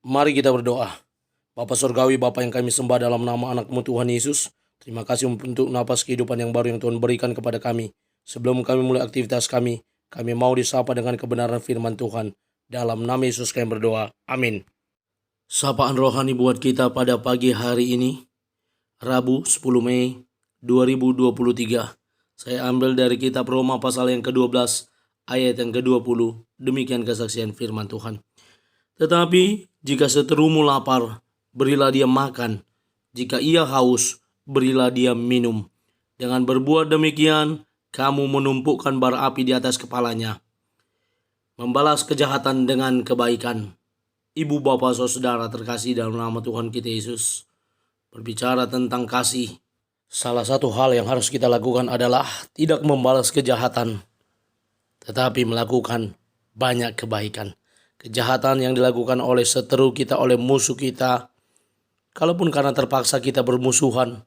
Mari kita berdoa. Bapa Surgawi, Bapa yang kami sembah dalam nama anak-Mu Tuhan Yesus, terima kasih untuk napas kehidupan yang baru yang Tuhan berikan kepada kami. Sebelum kami mulai aktivitas kami mau disapa dengan kebenaran firman Tuhan. Dalam nama Yesus kami berdoa. Amin. Sapaan rohani buat kita pada pagi hari ini, Rabu 10 Mei 2023. Saya ambil dari kitab Roma pasal yang ke-12, ayat yang ke-20. Demikian kesaksian firman Tuhan. Tetapi jika seterumu lapar, berilah dia makan. Jika ia haus, berilah dia minum. Dengan berbuat demikian, kamu menumpukkan bara api di atas kepalanya. Membalas kejahatan dengan kebaikan. Ibu, bapak, saudara terkasih dalam nama Tuhan kita Yesus. Berbicara tentang kasih. Salah satu hal yang harus kita lakukan adalah tidak membalas kejahatan, tetapi melakukan banyak kebaikan. Kejahatan yang dilakukan oleh seteru kita, oleh musuh kita, kalaupun karena terpaksa kita bermusuhan.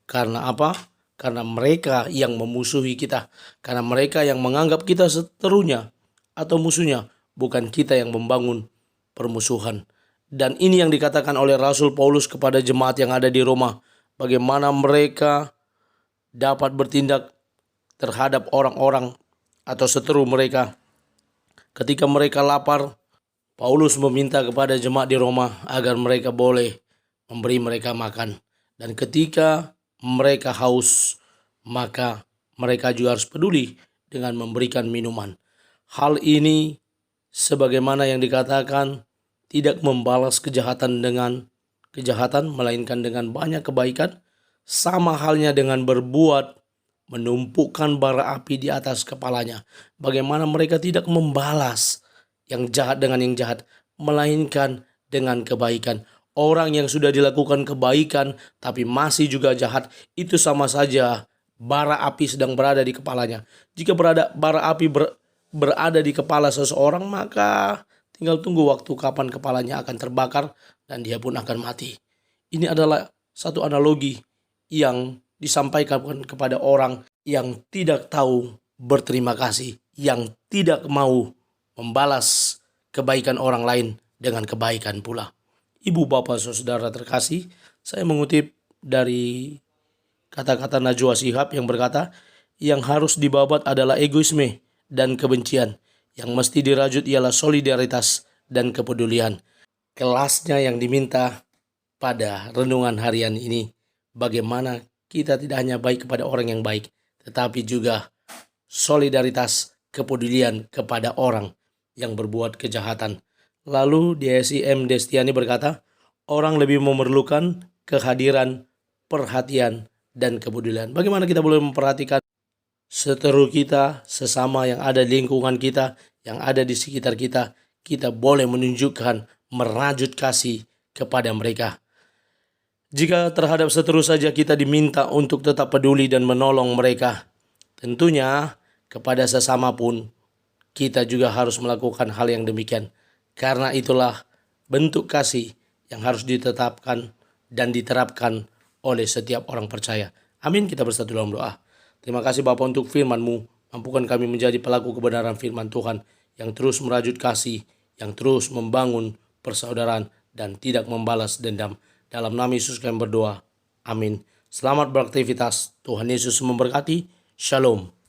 Karena apa? Karena mereka yang memusuhi kita. Karena mereka yang menganggap kita seterunya atau musuhnya. Bukan kita yang membangun permusuhan. Dan ini yang dikatakan oleh Rasul Paulus kepada jemaat yang ada di Roma. Bagaimana mereka dapat bertindak terhadap orang-orang atau seteru mereka. Ketika mereka lapar, Paulus meminta kepada jemaat di Roma agar mereka boleh memberi mereka makan. Dan ketika mereka haus, maka mereka juga harus peduli dengan memberikan minuman. Hal ini sebagaimana yang dikatakan, tidak membalas kejahatan dengan kejahatan, melainkan dengan banyak kebaikan. Sama halnya dengan berbuat menumpukan bara api di atas kepalanya. Bagaimana mereka tidak membalas yang jahat dengan yang jahat, melainkan dengan kebaikan. Orang yang sudah dilakukan kebaikan tapi masih juga jahat, itu sama saja bara api sedang berada di kepalanya. Jika bara api berada di kepala seseorang, maka tinggal tunggu waktu kapan kepalanya akan terbakar dan dia pun akan mati. Ini adalah satu analogi yang disampaikan kepada orang yang tidak tahu berterima kasih, yang tidak mau membalas kebaikan orang lain dengan kebaikan pula. Ibu, bapak, saudara terkasih, saya mengutip dari kata-kata Najwa Shihab yang berkata, yang harus dibabat adalah egoisme dan kebencian. Yang mesti dirajut ialah solidaritas dan kepedulian. Kelasnya yang diminta pada renungan harian ini, bagaimana kita tidak hanya baik kepada orang yang baik, tetapi juga solidaritas, kepedulian kepada orang yang berbuat kejahatan. Lalu DSI M. Destiani berkata, orang lebih memerlukan kehadiran, perhatian, dan kepedulian. Bagaimana kita boleh memperhatikan seteru kita, sesama yang ada di lingkungan kita, yang ada di sekitar kita. Kita boleh menunjukkan, merajut kasih kepada mereka. Jika terhadap seteru saja kita diminta untuk tetap peduli dan menolong mereka, tentunya kepada sesama pun kita juga harus melakukan hal yang demikian. Karena itulah bentuk kasih yang harus ditetapkan dan diterapkan oleh setiap orang percaya. Amin, kita bersatu dalam doa. Terima kasih Bapa untuk firman-Mu. Mampukan kami menjadi pelaku kebenaran firman Tuhan yang terus merajut kasih, yang terus membangun persaudaraan dan tidak membalas dendam. Dalam nama Yesus kami berdoa. Amin. Selamat beraktivitas. Tuhan Yesus memberkati. Shalom.